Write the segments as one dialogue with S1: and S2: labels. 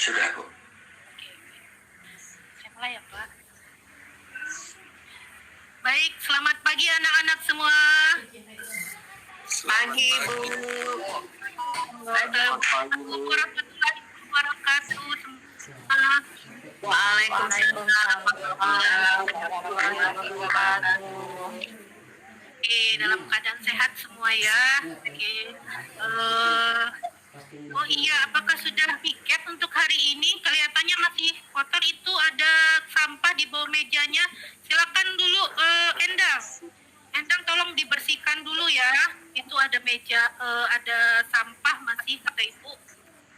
S1: Sudah, Bu.
S2: Oke. Saya mulai ya, Pak. Baik, selamat pagi anak-anak semua.
S3: Pagi, Bu.
S2: Assalamualaikum warahmatullahi wabarakatuh semua.
S3: Waalaikumsalam warahmatullahi wabarakatuh.
S2: Oke, dalam keadaan sehat semua ya. Oke. Oh iya, apakah sudah piket untuk hari ini? Kelihatannya masih kotor, itu ada sampah di bawah mejanya. Silakan dulu, Endang. Endang tolong dibersihkan dulu ya. Itu ada meja, ada sampah masih, kata Ibu.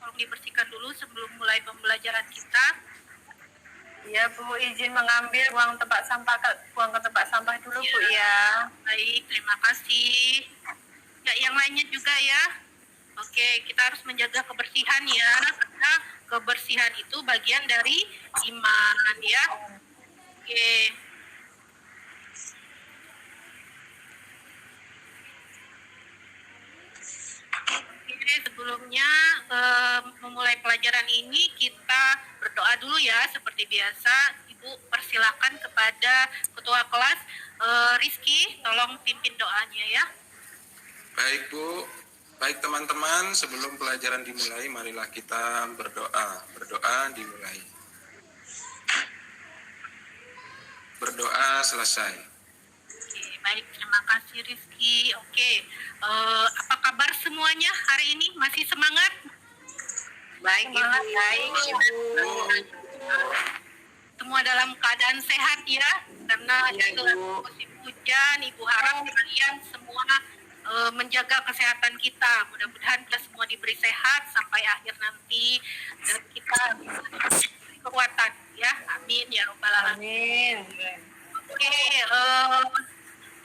S2: Tolong dibersihkan dulu sebelum mulai pembelajaran kita.
S3: Ya, Bu, izin mengambil buang ke tempat sampah dulu, Bu ya.
S2: Baik, terima kasih. Ya, yang lainnya juga ya. Oke, kita harus menjaga kebersihan ya, karena kebersihan itu bagian dari iman ya. Oke. Oke, sebelumnya memulai pelajaran ini kita berdoa dulu ya, seperti biasa. Ibu persilakan kepada ketua kelas Rizky, tolong pimpin doanya ya.
S4: Baik, Bu. Baik teman-teman, sebelum pelajaran dimulai, marilah kita berdoa. Berdoa dimulai. Berdoa selesai.
S2: Oke, baik, terima kasih Rizky. Oke, apa kabar semuanya hari ini? Masih semangat?
S3: Baik, Ibu. Baik, Ibu.
S2: Semua dalam keadaan sehat ya, karena ada musim hujan. Ibu harap kalian semua menjaga kesehatan kita. Mudah-mudahan kita semua diberi sehat sampai akhir nanti dan kita diberi kekuatan ya. Amin ya robbal alamin. Oke,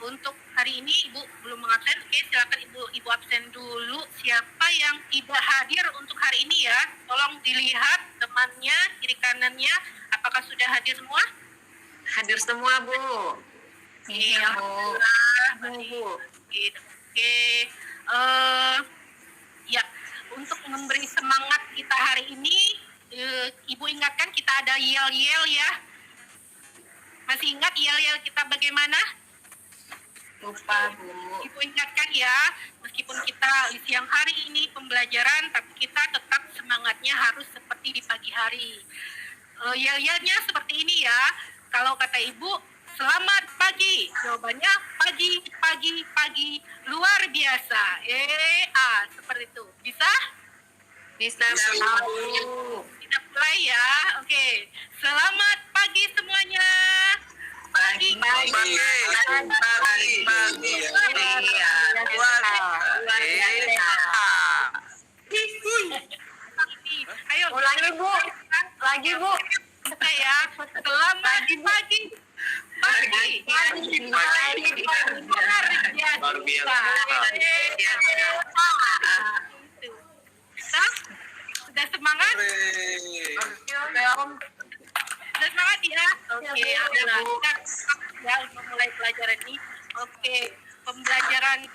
S2: untuk hari ini Ibu belum mengabsen. Oke, silakan Ibu absen dulu. Siapa yang tidak hadir untuk hari ini ya? Tolong dilihat temannya kiri kanannya. Apakah sudah hadir semua?
S3: Hadir semua, Bu.
S2: Iya,
S3: Bu.
S2: Oke, ya, untuk memberi semangat kita hari ini, Ibu ingatkan kita ada yel-yel ya. Masih ingat yel-yel kita bagaimana?
S3: Lupa, Bu.
S2: Ibu ingatkan ya, meskipun kita di siang hari ini pembelajaran, tapi kita tetap semangatnya harus seperti di pagi hari. Yel-yelnya seperti ini ya. Kalau kata Ibu, selamat pagi. Jawabannya pagi, pagi, pagi. Luar biasa. Seperti itu. Bisa?
S3: Bisa, Bu.
S2: Kita mulai ya. Oke. Selamat pagi semuanya. Pagi. Ayo.
S3: Ulangi, Bu. Lagi, Bu.
S2: Kita ya. Selamat pagi. Luar biasa. Sudah semangat? Sudah semangat ya? Oke, kita ya memulai pelajaran ini. Oke, pembelajaran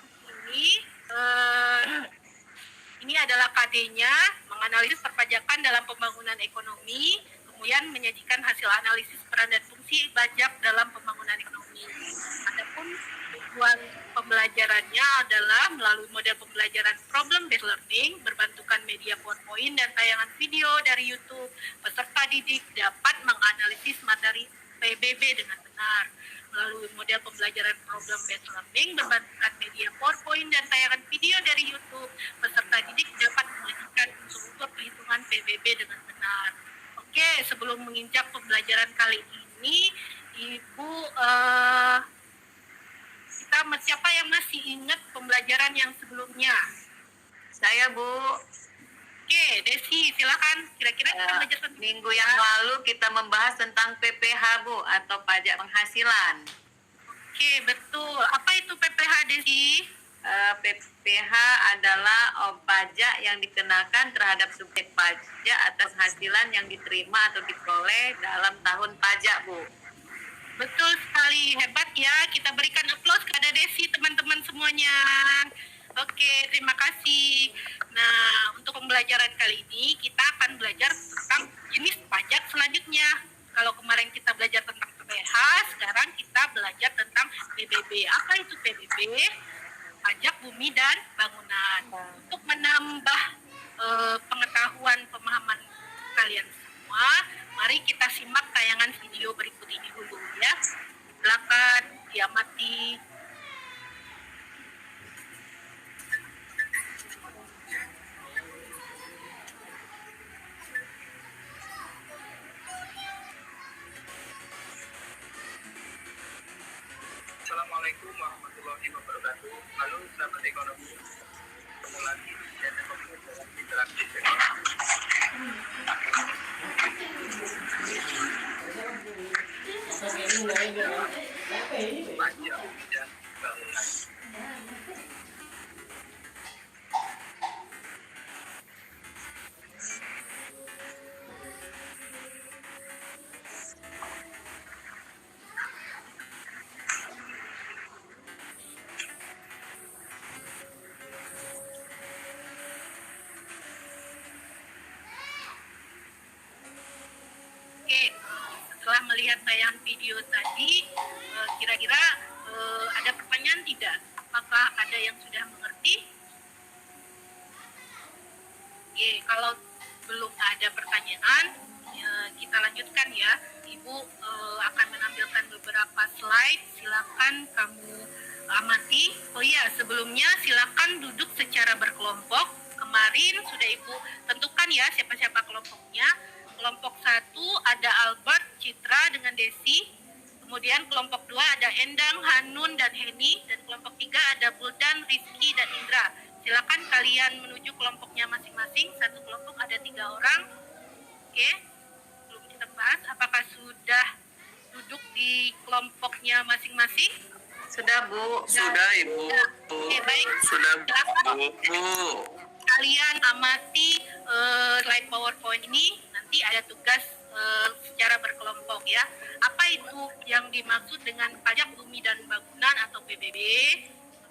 S2: ini adalah KD-nya, menganalisis perpajakan dalam pembangunan ekonomi, kemudian menyajikan hasil analisis peran dan fungsi pajak dalam pembangunan ekonomi. Adapun tujuan pembelajarannya adalah melalui model pembelajaran problem based learning, berbantukan media PowerPoint dan tayangan video dari YouTube, peserta didik dapat menganalisis materi PBB dengan benar. Melalui model pembelajaran problem based learning, berbantukan media PowerPoint dan tayangan video dari YouTube, peserta didik dapat mengajukan unsur perhitungan PBB dengan benar. Oke, sebelum menginjak pembelajaran kali ini, Ibu, siapa yang masih ingat pembelajaran yang sebelumnya?
S3: Saya, Bu.
S2: Oke, Desi, silakan. Kira-kira kita belajar tentang
S3: Minggu yang lalu kita membahas tentang PPH, Bu, atau pajak penghasilan.
S2: Oke, betul. Apa itu PPH, Desi?
S3: PPH adalah pajak yang dikenakan terhadap subjek pajak atas hasilan yang diterima atau diperoleh dalam tahun pajak, Bu.
S2: Betul sekali, hebat ya. Kita berikan aplaus kepada Desi, teman-teman semuanya. Oke, terima kasih. Nah, untuk pembelajaran kali ini kita akan akan belajar tentang jenis pajak selanjutnya. Kalau kemarin kita belajar tentang PPh, sekarang kita belajar tentang PBB. Apa itu PBB? Pajak bumi dan bangunan. Untuk menambah pengetahuan pemahaman kalian semua, mari kita simak tayangan video berikut ini dulu ya. Silakan diamati.
S1: Assalamualaikum warahmatullahi wabarakatuh. Halo sahabat ekonomi. Ketemu lagi di channel Ekonomi dalam Interaktif Ekonomi. Pajak dan bangunan.
S2: Oke, setelah melihat tayangan video tadi, kira-kira ada pertanyaan tidak? Apakah ada yang sudah mengerti? Oke, kalau belum ada pertanyaan, kita lanjutkan ya. Ibu akan menampilkan beberapa slide. Silakan kamu amati. Oh iya, sebelumnya silakan duduk secara berkelompok. Kemarin sudah Ibu tentukan ya siapa-siapa kelompoknya. Kelompok 1 ada Albert, Citra dengan Desi. Kemudian kelompok 2 ada Endang, Hanun, dan Heni. Dan kelompok 3 ada Buldan, Rizky, dan Indra. Silakan kalian menuju kelompoknya masing-masing. Satu kelompok ada 3 orang. Oke, belum kita bahas. Apakah sudah duduk di kelompoknya masing-masing?
S3: Sudah, Bu.
S1: Sudah, Ibu.
S2: Oke, baik.
S1: Sudah,
S2: Silakan
S1: Bu.
S2: kalian amati slide PowerPoint ini. Nanti ada tugas secara berkelompok ya. Apa itu yang dimaksud dengan pajak bumi dan bangunan atau PBB?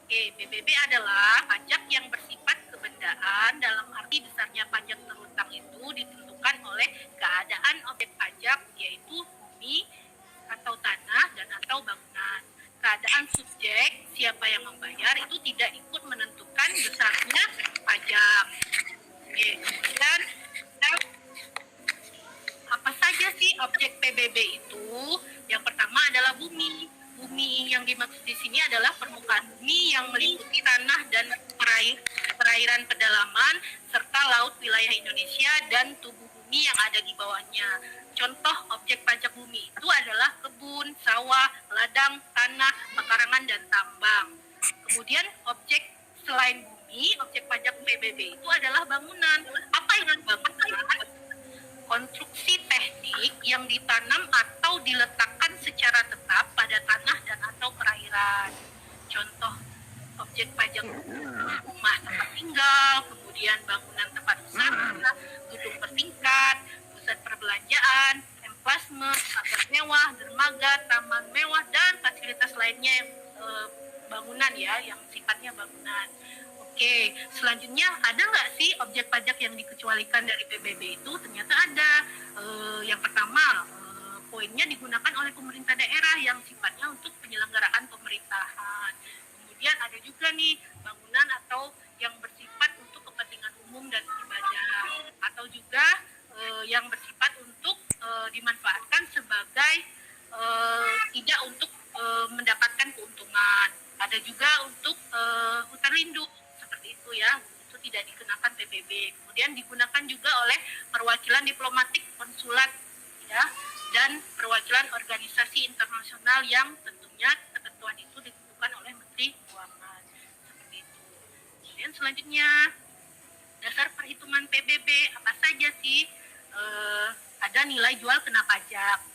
S2: Oke, PBB adalah pajak yang bersifat kebendaan. Dalam arti besarnya pajak terhutang itu ditentukan oleh keadaan objek pajak, yaitu bumi atau tanah dan atau bangunan. Keadaan subjek, siapa yang membayar, itu tidak ikut menentukan besarnya pajak. Oke, kemudian apa saja sih objek PBB itu? Yang pertama adalah bumi. Bumi yang dimaksud di sini adalah permukaan bumi yang meliputi tanah dan perairan pedalaman serta laut wilayah Indonesia dan tubuh bumi yang ada di bawahnya. Contoh objek pajak bumi itu adalah kebun, sawah, ladang, tanah, pekarangan, dan tambang. Kemudian objek selain bumi, objek pajak PBB itu adalah bangunan. Apa yang bangunan? Konstruksi teknik yang ditanam atau diletakkan secara tetap pada tanah dan atau perairan. Contoh objek pajak rumah tempat tinggal, kemudian bangunan tempat usaha, gedung bertingkat, pusat perbelanjaan, emplasme, pasar mewah, dermaga, taman mewah, dan fasilitas lainnya yang bangunan ya, yang sifatnya bangunan. Oke, selanjutnya ada nggak sih objek pajak yang dikecualikan dari PBB itu? Ternyata ada. Yang pertama, poinnya digunakan oleh pemerintah daerah yang sifatnya untuk penyelenggaraan pemerintahan. Kemudian ada juga nih bangunan atau yang bersifat untuk kepentingan umum dan ibadah, atau juga yang bersifat untuk dimanfaatkan sebagai tidak untuk mendapatkan keuntungan. Ada juga untuk hutan lindung seperti itu ya, itu tidak dikenakan PBB. Kemudian digunakan juga oleh perwakilan diplomatik, konsulat ya, dan perwakilan organisasi internasional yang tentunya ketentuan itu ditentukan oleh Menteri Keuangan seperti itu. Kemudian selanjutnya dasar perhitungan PBB apa saja sih? Ada nilai jual kena pajak.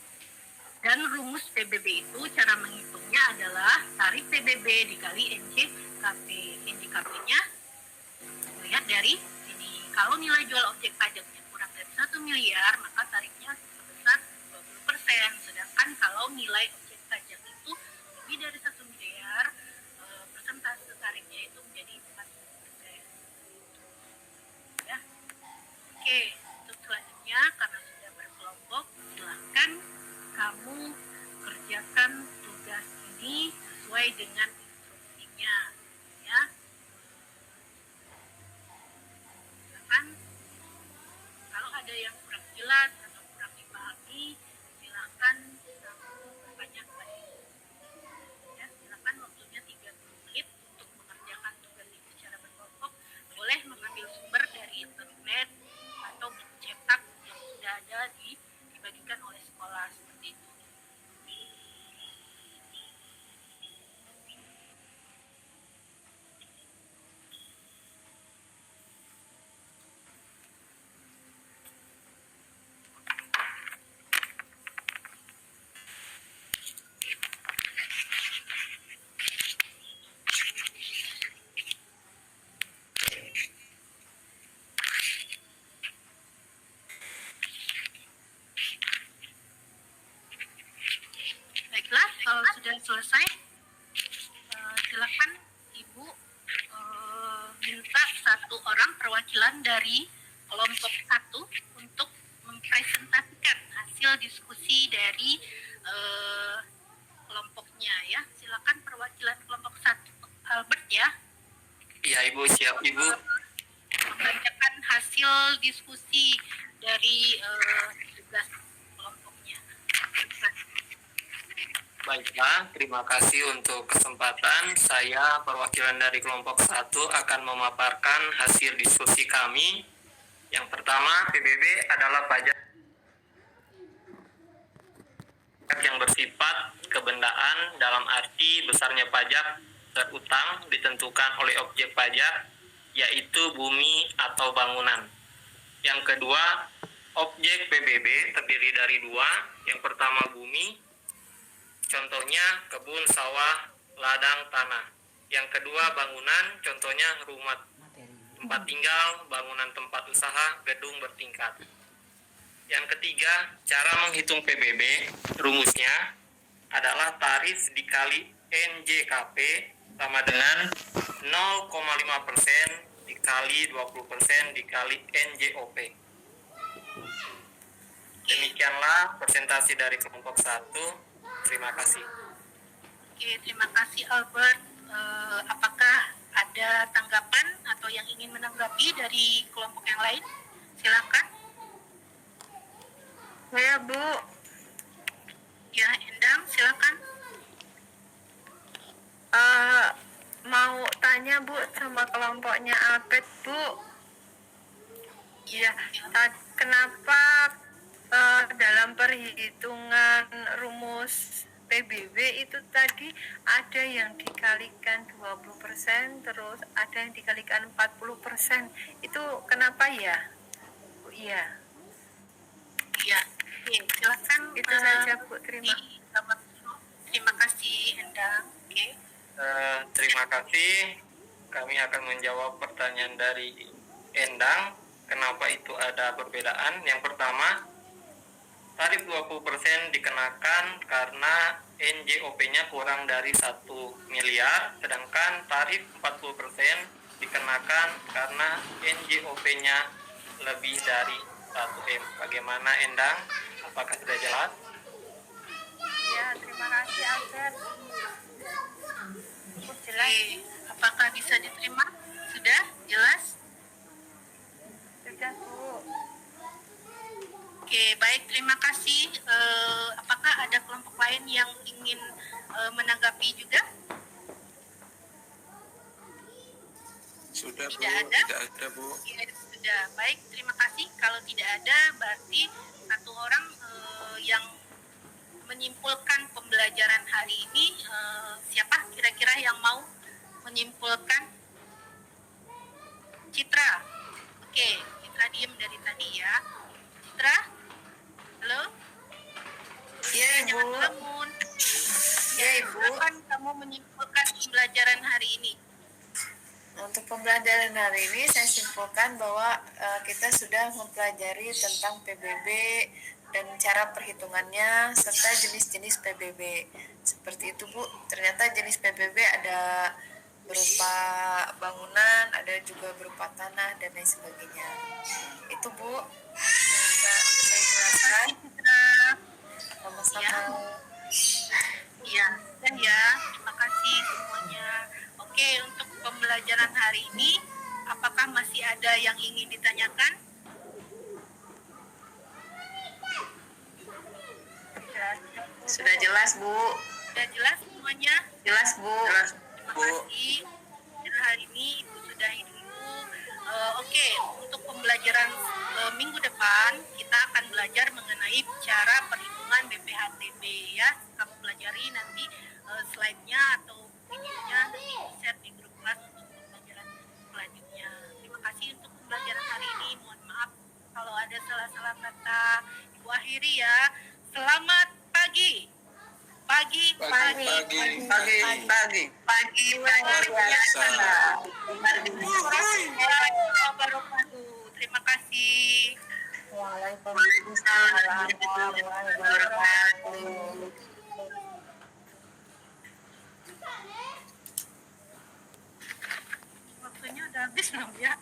S2: Dan rumus PBB itu cara menghitungnya adalah tarif PBB dikali NJKP. NJKP-nya lihat dari sini. Kalau nilai jual objek pajaknya kurang dari 1 miliar, maka tarifnya sebesar 20%. Sedangkan kalau nilai objek pajak itu lebih dari 1 miliar, persentase tarifnya itu menjadi 40%. Ya. Oke, untuk silakan kamu kerjakan tugas ini sesuai dengan instruksinya, ya. Silakan kalau ada yang kurang jelas atau kurang dipahami, silakan kamu tanyakan. Ya, silakan waktunya 30 menit untuk mengerjakan tugas ini secara berkelompok. Boleh mengambil sumber dari internet atau buku cetak yang sudah ada dibagikan oleh sekolah seperti itu. Baiklah, kalau sudah selesai, silakan Ibu minta satu orang perwakilan dari kelompok 1 untuk mempresentasikan hasil diskusi dari kelompoknya, ya. Silakan perwakilan kelompok 1, Albert, ya,
S5: Iya Ibu, siap Ibu.
S2: membacakan hasil diskusi dari tugas kelompoknya.
S5: Baiklah, terima kasih untuk kesempatan. Saya perwakilan dari kelompok 1 akan memaparkan hasil diskusi kami. Yang pertama, PBB adalah pajak yang bersifat kebendaan dalam arti besarnya pajak terutang ditentukan oleh objek pajak, yaitu bumi atau bangunan. Yang kedua, objek PBB terdiri dari 2. Yang pertama bumi, contohnya kebun, sawah, ladang, tanah. Yang kedua bangunan, contohnya rumah tempat tinggal, bangunan tempat usaha, gedung bertingkat. Yang ketiga, cara menghitung PBB, rumusnya adalah tarif dikali NJKP sama dengan 0,5% dikali 20% dikali NJOP. Demikianlah presentasi dari kelompok 1. Terima kasih.
S2: Oke, terima kasih Albert. Apakah ada tanggapan atau yang ingin menanggapi dari kelompok yang lain? Silakan.
S3: Saya Bu,
S2: Ya, Endang, silakan.
S3: mau tanya Bu sama kelompoknya Albert Bu. Iya, kenapa dalam perhitungan rumus PBB itu tadi ada yang dikalikan 20%, terus ada yang dikalikan 40%. Itu kenapa ya? Bu, iya.
S2: Ya, oke, silakan.
S3: Itu saja Bu, terima.
S2: Terima kasih Endang. Oke.
S5: Terima kasih. Kami akan menjawab pertanyaan dari Endang. Kenapa itu ada perbedaan? Yang pertama, tarif 20% dikenakan karena NJOP-nya kurang dari 1 miliar, sedangkan tarif 40% dikenakan karena NJOP-nya lebih dari 1M. Bagaimana Endang? Apakah sudah jelas?
S3: Ya, terima kasih Albert.
S2: Oke, apakah bisa diterima? Sudah jelas?
S3: Sudah Bu.
S2: Oke, baik, terima kasih. Apakah ada kelompok lain yang ingin menanggapi juga?
S4: Sudah Bu,
S2: Tidak ada?
S4: tidak ada Bu.
S2: Ya, sudah. Baik, terima kasih. Kalau tidak ada, berarti satu orang yang menyimpulkan pembelajaran hari ini. Siapa kira-kira yang mau menyimpulkan? Citra. Oke, Citra diem dari tadi ya. Citra? Halo?
S3: Iya
S2: Jangan
S3: Ibu.
S2: bangun.
S3: Iya Ibu.
S2: Silakan kamu menyimpulkan pembelajaran hari ini.
S3: Untuk pembelajaran hari ini saya simpulkan bahwa kita sudah mempelajari tentang PBB dan cara perhitungannya serta jenis-jenis PBB. Seperti itu Bu. Ternyata jenis PBB ada berupa bangunan, ada juga berupa tanah dan lain sebagainya. Itu Bu. Bisa saya jelaskan.
S2: Citra. Ya. Iya, dan ya, terima kasih semuanya. Oke, untuk pembelajaran hari ini, apakah masih ada yang ingin ditanyakan?
S3: Sudah jelas, Bu.
S2: Sudah jelas semuanya?
S3: Jelas, Bu.
S2: Terima kasih. Dan hari ini Ibu sudahi dulu. Oke, untuk pembelajaran minggu depan, kita akan belajar mengenai cara perhitungan BPHTB ya. Kamu pelajari nanti slide-nya atau videonya nanti di-share di grup kelas untuk pembelajaran selanjutnya. Terima kasih untuk pembelajaran hari ini. Mohon maaf kalau ada salah-salah kata. Ibu akhiri ya. Selamat pagi. Pagi.
S3: Luar biasa.
S2: Terima kasih.
S3: Waalaikumsalam warahmatullahi wabarakatuh.
S2: Waktunya udah habis belum ya?